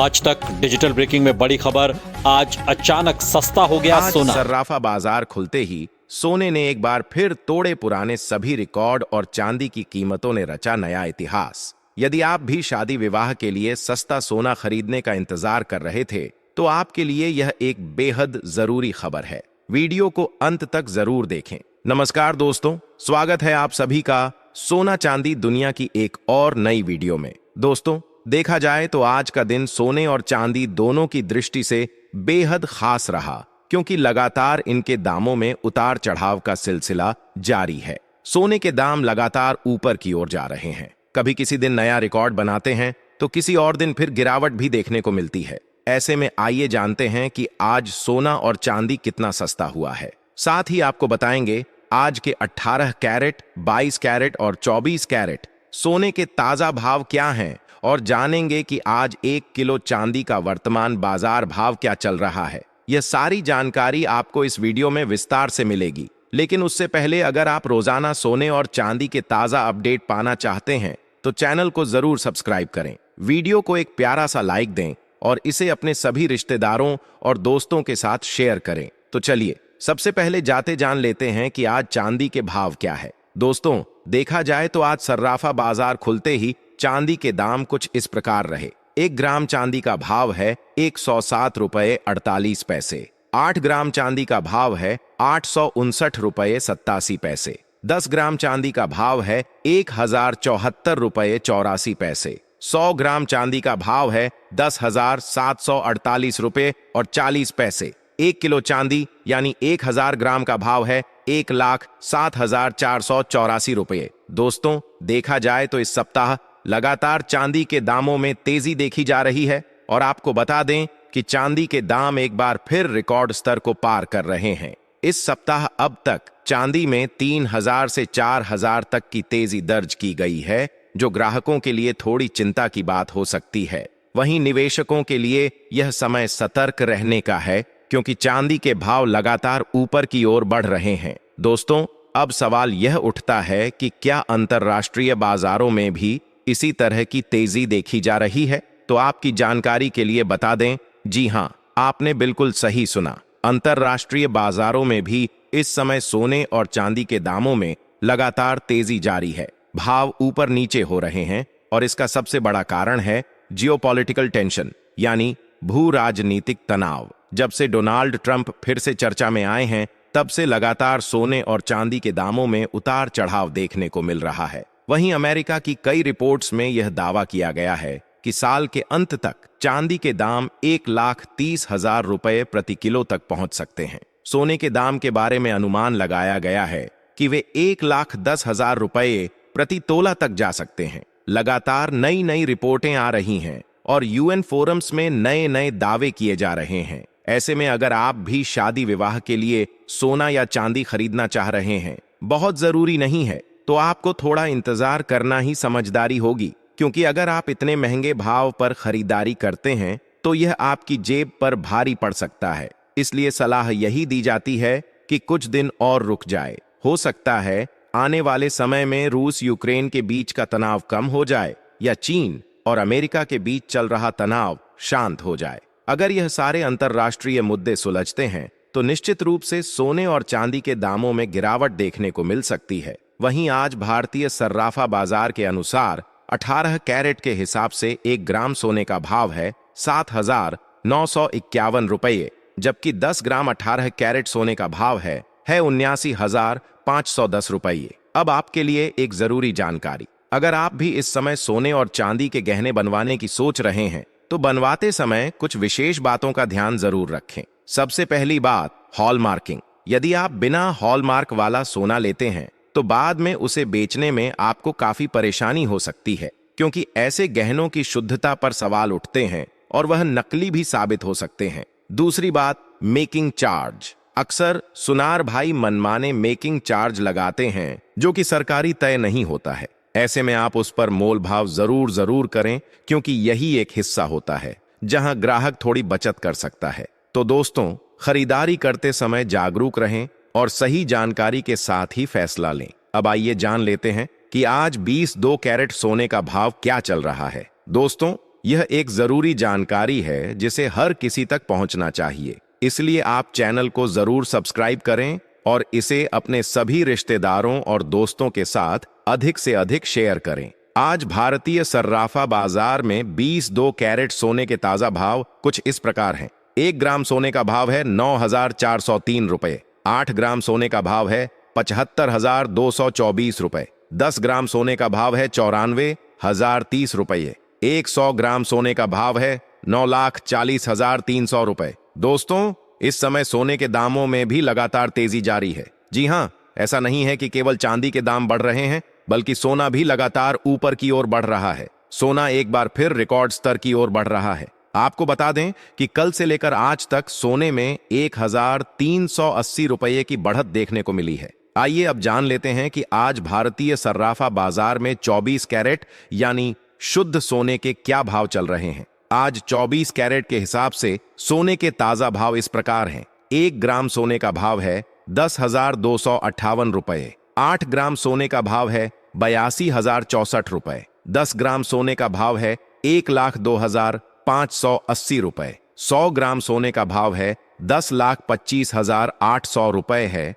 आज तक digital breaking में बड़ी खबर। आज अचानक सस्ता हो गया आज सोना। सर्राफा बाजार खुलते ही सोने ने एक बार फिर तोड़े पुराने सभी रिकॉर्ड और चांदी की कीमतों ने रचा नया इतिहास। यदि आप भी शादी विवाह के लिए सस्ता सोना खरीदने का इंतजार कर रहे थे तो आपके लिए यह एक बेहद जरूरी खबर है। वीडियो को अंत तक जरूर देखें। नमस्कार दोस्तों, स्वागत है आप सभी का सोना चांदी दुनिया की एक और नई वीडियो में। दोस्तों, देखा जाए तो आज का दिन सोने और चांदी दोनों की दृष्टि से बेहद खास रहा, क्योंकि लगातार इनके दामों में उतार चढ़ाव का सिलसिला जारी है। सोने के दाम लगातार ऊपर की ओर जा रहे हैं। कभी किसी दिन नया रिकॉर्ड बनाते हैं तो किसी और दिन फिर गिरावट भी देखने को मिलती है। ऐसे में आइए जानते हैं कि आज सोना और चांदी कितना सस्ता हुआ है। साथ ही आपको बताएंगे आज के 18 कैरेट, 22 कैरेट और 24 कैरेट सोने के ताजा भाव क्या हैं, और जानेंगे कि आज 1 किलो चांदी का वर्तमान बाजार भाव क्या चल रहा है। यह सारी जानकारी आपको इस वीडियो में विस्तार से मिलेगी। लेकिन उससे पहले अगर आप रोजाना सोने और चांदी के ताजा अपडेट पाना चाहते हैं तो चैनल को जरूर सब्सक्राइब करें, वीडियो को एक प्यारा सा लाइक दें और इसे अपने सभी रिश्तेदारों और दोस्तों के साथ शेयर करें। तो चलिए सबसे पहले जाते जान लेते हैं कि आज चांदी के भाव क्या है। दोस्तों, देखा जाए तो आज सर्राफा बाजार खुलते ही चांदी के दाम कुछ इस प्रकार रहे। 1 ग्राम चांदी का भाव है 107 रुपये 48 पैसे। 8 ग्राम चांदी का भाव है 859 रुपये 87 पैसे। 10 ग्राम चांदी का भाव है 1074 रुपये 84 पैसे। 100 ग्राम चांदी का भाव है 10,748 रुपये और 40 पैसे। 1 किलो चांदी यानी 1000 ग्राम का भाव है 1,07,484 रुपये। दोस्तों, देखा जाए तो इस सप्ताह लगातार चांदी के दामों में तेजी देखी जा रही है और आपको बता दें कि चांदी के दाम एक बार फिर रिकॉर्ड स्तर को पार कर रहे हैं। इस सप्ताह अब तक चांदी में 3000 से 4000 तक की तेजी दर्ज की गई है, जो ग्राहकों के लिए थोड़ी चिंता की बात हो सकती है। वहीं निवेशकों के लिए यह समय सतर्क रहने का है, क्योंकि चांदी के भाव लगातार ऊपर की ओर बढ़ रहे हैं। दोस्तों, अब सवाल यह उठता है कि क्या अंतर्राष्ट्रीय बाजारों में भी इसी तरह की तेजी देखी जा रही है? तो आपकी जानकारी के लिए बता दें, जी हां, आपने बिल्कुल सही सुना। अंतर्राष्ट्रीय बाजारों में भी इस समय सोने और चांदी के दामों में लगातार तेजी जारी है। भाव ऊपर नीचे हो रहे हैं और इसका सबसे बड़ा कारण है जियोपॉलिटिकल टेंशन, यानी भू राजनीतिक तनाव। जब से डोनाल्ड ट्रंप फिर से चर्चा में आए हैं, तब से लगातार सोने और चांदी के दामों में उतार चढ़ाव देखने को मिल रहा है। वहीं अमेरिका की कई रिपोर्ट्स में यह दावा किया गया है कि साल के अंत तक चांदी के दाम 1,30,000 रुपये प्रति किलो तक पहुंच सकते हैं। सोने के दाम के बारे में अनुमान लगाया गया है कि वे 1,10,000 रुपये प्रति तोला तक जा सकते हैं। लगातार नई नई रिपोर्टें आ रही हैं और यूएन फोरम्स में नए नए दावे किए जा रहे हैं। ऐसे में अगर आप भी शादी विवाह के लिए सोना या चांदी खरीदना चाह रहे हैं, बहुत जरूरी नहीं है तो आपको थोड़ा इंतजार करना ही समझदारी होगी, क्योंकि अगर आप इतने महंगे भाव पर खरीदारी करते हैं तो यह आपकी जेब पर भारी पड़ सकता है। इसलिए सलाह यही दी जाती है कि कुछ दिन और रुक जाए। हो सकता है आने वाले समय में रूस यूक्रेन के बीच का तनाव कम हो जाए या चीन और अमेरिका के बीच चल रहा तनाव शांत हो जाए। अगर यह सारे अंतर्राष्ट्रीय मुद्दे सुलझते हैं तो निश्चित रूप से सोने और चांदी के दामों में गिरावट देखने को मिल सकती है। वहीं आज भारतीय सर्राफा बाजार के अनुसार 18 कैरेट के हिसाब से 1 ग्राम सोने का भाव है 7,951 रुपये, जबकि 10 ग्राम 18 कैरेट सोने का भाव है 79,510 रुपये। अब आपके लिए एक जरूरी जानकारी, अगर आप भी इस समय सोने और चांदी के गहने बनवाने की सोच रहे हैं तो बनवाते समय कुछ विशेष बातों का ध्यान जरूर रखें। सबसे पहली बात, हॉलमार्किंग। यदि आप बिना हॉलमार्क वाला सोना लेते हैं तो बाद में उसे बेचने में आपको काफी परेशानी हो सकती है, क्योंकि ऐसे गहनों की शुद्धता पर सवाल उठते हैं और वह नकली भी साबित हो सकते हैं। दूसरी बात, मेकिंग चार्ज। अक्सर सुनार भाई मनमाने मेकिंग चार्ज लगाते हैं जो कि सरकारी तय नहीं होता है। ऐसे में आप उस पर मोल भाव जरूर करें, क्योंकि यही एक हिस्सा होता है जहां ग्राहक थोड़ी बचत कर सकता है। तो दोस्तों, खरीदारी करते समय जागरूक रहें और सही जानकारी के साथ ही फैसला लें। अब आइए जान लेते हैं कि आज 22 कैरेट सोने का भाव क्या चल रहा है। दोस्तों, यह एक जरूरी जानकारी है जिसे हर किसी तक पहुंचना चाहिए, इसलिए आप चैनल को जरूर सब्सक्राइब करें और इसे अपने सभी रिश्तेदारों और दोस्तों के साथ अधिक से अधिक शेयर करें। आज भारतीय सर्राफा बाजार में 22 कैरेट सोने के ताजा भाव कुछ इस प्रकार हैं। 1 ग्राम सोने का भाव है 9,403 रुपए। 8 ग्राम सोने का भाव है 75,224 रुपए। 10 ग्राम सोने का भाव है 94,030 रुपये। 100 ग्राम सोने का भाव है 9,40,300 रुपए। दोस्तों, इस समय सोने के दामों में भी लगातार तेजी जारी है। जी हाँ, ऐसा नहीं है कि केवल चांदी के दाम बढ़ रहे हैं, बल्कि सोना भी लगातार ऊपर की ओर बढ़ रहा है। सोना एक बार फिर रिकॉर्ड स्तर की ओर बढ़ रहा है। आपको बता दें कि कल से लेकर आज तक सोने में 1,380 रुपये की बढ़त देखने को मिली है। आइए अब जान लेते हैं कि आज भारतीय सर्राफा बाजार में 24 कैरेट यानी शुद्ध सोने के क्या भाव चल रहे हैं। आज 24 कैरेट के हिसाब से सोने के ताजा भाव इस प्रकार हैं। 1 ग्राम सोने का भाव है 10,258 रुपये। 8 ग्राम सोने का भाव है 82,064 रुपए। 10 ग्राम सोने का भाव है 1,02,580 रुपए। 100 ग्राम सोने का भाव है 10,25,800 रुपए है